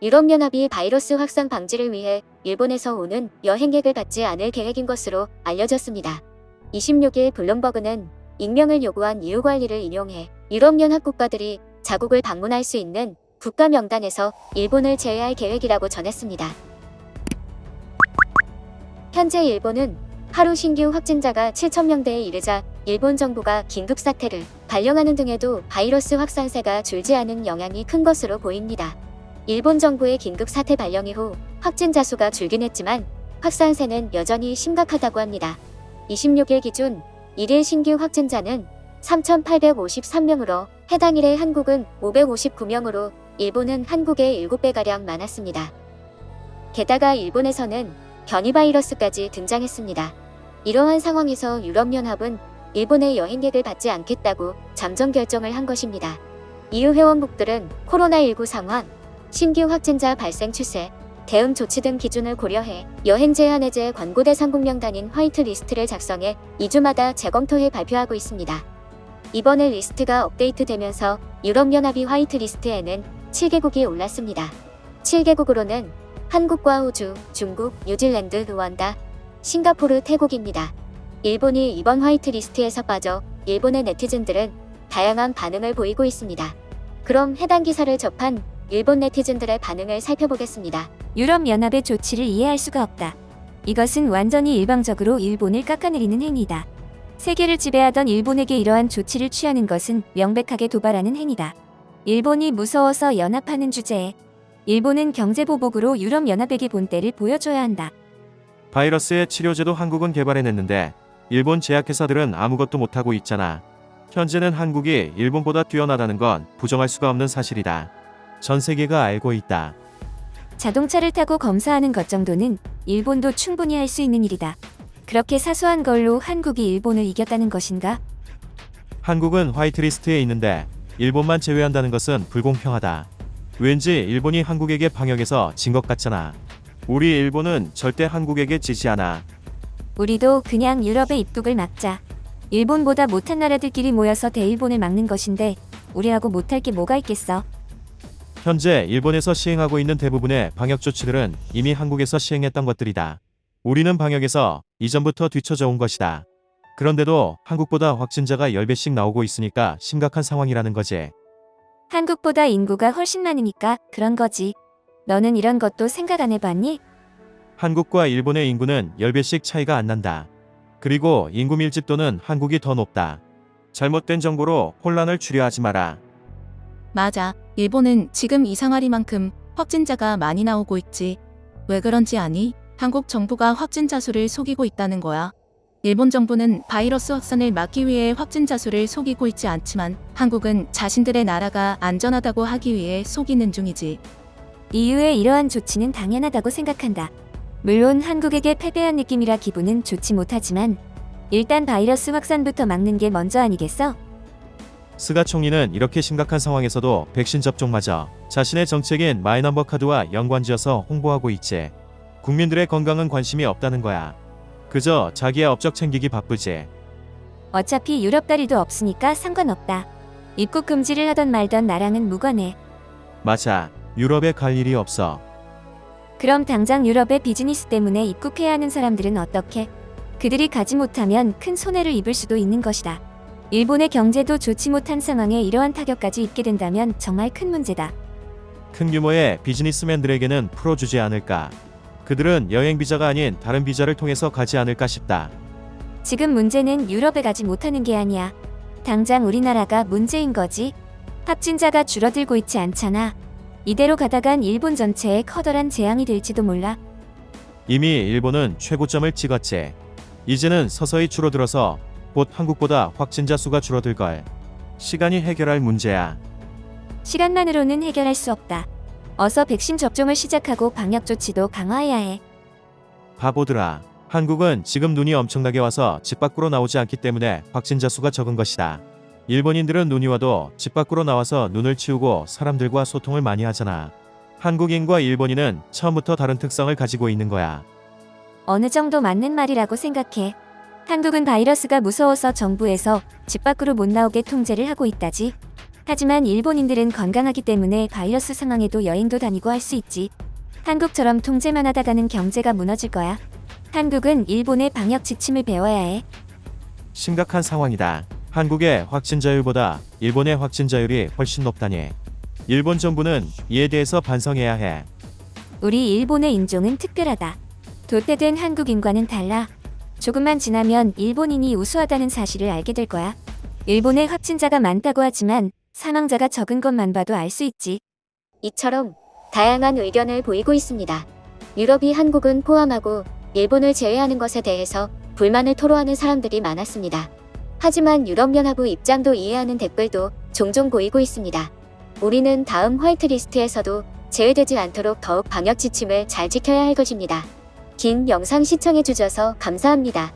유럽연합이 바이러스 확산 방지를 위해 일본에서 오는 여행객을 받지 않을 계획인 것으로 알려졌습니다. 26일 블룸버그는 익명을 요구한 이유 관리를 인용해 유럽연합 국가들이 자국을 방문할 수 있는 국가 명단에서 일본을 제외할 계획이라고 전했습니다. 현재 일본은 하루 신규 확진자가 7,000명대에 이르자 일본 정부가 긴급사태를 발령하는 등에도 바이러스 확산세가 줄지 않은 영향이 큰 것으로 보입니다. 일본 정부의 긴급사태 발령 이후 확진자 수가 줄긴 했지만 확산세는 여전히 심각하다고 합니다. 26일 기준 1일 신규 확진자는 3,853명으로 해당 일에 한국은 559명으로 일본은 한국의 7배가량 많았습니다. 게다가 일본에서는 변이 바이러스까지 등장했습니다. 이러한 상황에서 유럽연합은 일본의 여행객을 받지 않겠다고 잠정 결정을 한 것입니다. EU 회원국들은 코로나19 상황, 신규 확진자 발생 추세, 대응 조치 등 기준을 고려해 여행 제한 해제 권고 대상국 명단인 화이트 리스트를 작성해 2주마다 재검토해 발표하고 있습니다. 이번에 리스트가 업데이트되면서 유럽연합이 화이트 리스트에는 7개국이 올랐습니다. 7개국으로는 한국과 호주, 중국, 뉴질랜드, 루안다, 싱가포르, 태국입니다. 일본이 이번 화이트 리스트에서 빠져 일본의 네티즌들은 다양한 반응을 보이고 있습니다. 그럼 해당 기사를 접한 일본 네티즌들의 반응을 살펴보겠습니다. 유럽연합의 조치를 이해할 수가 없다. 이것은 완전히 일방적으로 일본을 깎아내리는 행위다. 세계를 지배하던 일본에게 이러한 조치를 취하는 것은 명백하게 도발하는 행위다. 일본이 무서워서 연합하는 주제에 일본은 경제보복으로 유럽연합에게 본때를 보여줘야 한다. 바이러스의 치료제도 한국은 개발해냈는데 일본 제약회사들은 아무것도 못하고 있잖아. 현재는 한국이 일본보다 뛰어나다는 건 부정할 수가 없는 사실이다. 전 세계가 알고 있다. 자동차를 타고 검사하는 것 정도는 일본도 충분히 할 수 있는 일이다. 그렇게 사소한 걸로 한국이 일본을 이겼다는 것인가? 한국은 화이트리스트에 있는데 일본만 제외한다는 것은 불공평하다. 왠지 일본이 한국에게 방역에서 진 것 같잖아. 우리 일본은 절대 한국에게 지지 않아. 우리도 그냥 유럽의 입국을 막자. 일본보다 못한 나라들끼리 모여서 대일본을 막는 것인데 우리하고 못할 게 뭐가 있겠어. 현재 일본에서 시행하고 있는 대부분의 방역 조치들은 이미 한국에서 시행했던 것들이다. 우리는 방역에서 이전부터 뒤처져 온 것이다. 그런데도 한국보다 확진자가 10배씩 나오고 있으니까 심각한 상황이라는 거지. 한국보다 인구가 훨씬 많으니까 그런 거지. 너는 이런 것도 생각 안 해봤니? 한국과 일본의 인구는 10배씩 차이가 안 난다. 그리고 인구 밀집도는 한국이 더 높다. 잘못된 정보로 혼란을 주려하지 마라. 맞아. 일본은 지금 이상하리만큼 확진자가 많이 나오고 있지. 왜 그런지 아니? 한국 정부가 확진자 수를 속이고 있다는 거야. 일본 정부는 바이러스 확산을 막기 위해 확진자 수를 속이고 있지 않지만 한국은 자신들의 나라가 안전하다고 하기 위해 속이는 중이지. EU의 이러한 조치는 당연하다고 생각한다. 물론 한국에게 패배한 느낌이라 기분은 좋지 못하지만 일단 바이러스 확산부터 막는 게 먼저 아니겠어? 스가 총리는 이렇게 심각한 상황에서도 백신 접종마저 자신의 정책인 마이넘버 카드와 연관지어서 홍보하고 있지. 국민들의 건강은 관심이 없다는 거야. 그저 자기의 업적 챙기기 바쁘지. 어차피 유럽 다리도 없으니까 상관없다. 입국 금지를 하던 말던 나랑은 무관해. 맞아. 유럽에 갈 일이 없어. 그럼 당장 유럽의 비즈니스 때문에 입국해야 하는 사람들은 어떻게? 그들이 가지 못하면 큰 손해를 입을 수도 있는 것이다. 일본의 경제도 좋지 못한 상황에 이러한 타격까지 입게 된다면 정말 큰 문제다. 큰 규모의 비즈니스맨들에게는 풀어주지 않을까. 그들은 여행 비자가 아닌 다른 비자를 통해서 가지 않을까 싶다. 지금 문제는 유럽에 가지 못하는 게 아니야. 당장 우리나라가 문제인 거지. 확진자가 줄어들고 있지 않잖아. 이대로 가다간 일본 전체에 커다란 재앙이 될지도 몰라. 이미 일본은 최고점을 찍었지. 이제는 서서히 줄어들어서 곧 한국보다 확진자 수가 줄어들걸. 시간이 해결할 문제야. 시간만으로는 해결할 수 없다. 어서 백신 접종을 시작하고 방역 조치도 강화해야 해. 바보들아. 한국은 지금 눈이 엄청나게 와서 집 밖으로 나오지 않기 때문에 확진자 수가 적은 것이다. 일본인들은 눈이 와도 집 밖으로 나와서 눈을 치우고 사람들과 소통을 많이 하잖아. 한국인과 일본인은 처음부터 다른 특성을 가지고 있는 거야. 어느 정도 맞는 말이라고 생각해. 한국은 바이러스가 무서워서 정부에서 집 밖으로 못 나오게 통제를 하고 있다지. 하지만 일본인들은 건강하기 때문에 바이러스 상황에도 여행도 다니고 할 수 있지. 한국처럼 통제만 하다가는 경제가 무너질 거야. 한국은 일본의 방역 지침을 배워야 해. 심각한 상황이다. 한국의 확진자율보다 일본의 확진자율이 훨씬 높다니. 일본 정부는 이에 대해서 반성해야 해. 우리 일본의 인종은 특별하다. 도태된 한국인과는 달라. 조금만 지나면 일본인이 우수하다는 사실을 알게 될 거야. 일본의 확진자가 많다고 하지만 사망자가 적은 것만 봐도 알 수 있지. 이처럼 다양한 의견을 보이고 있습니다. 유럽이 한국은 포함하고 일본을 제외하는 것에 대해서 불만을 토로하는 사람들이 많았습니다. 하지만 유럽연합의 입장도 이해하는 댓글도 종종 보이고 있습니다. 우리는 다음 화이트리스트에서도 제외되지 않도록 더욱 방역 지침을 잘 지켜야 할 것입니다. 긴 영상 시청해 주셔서 감사합니다.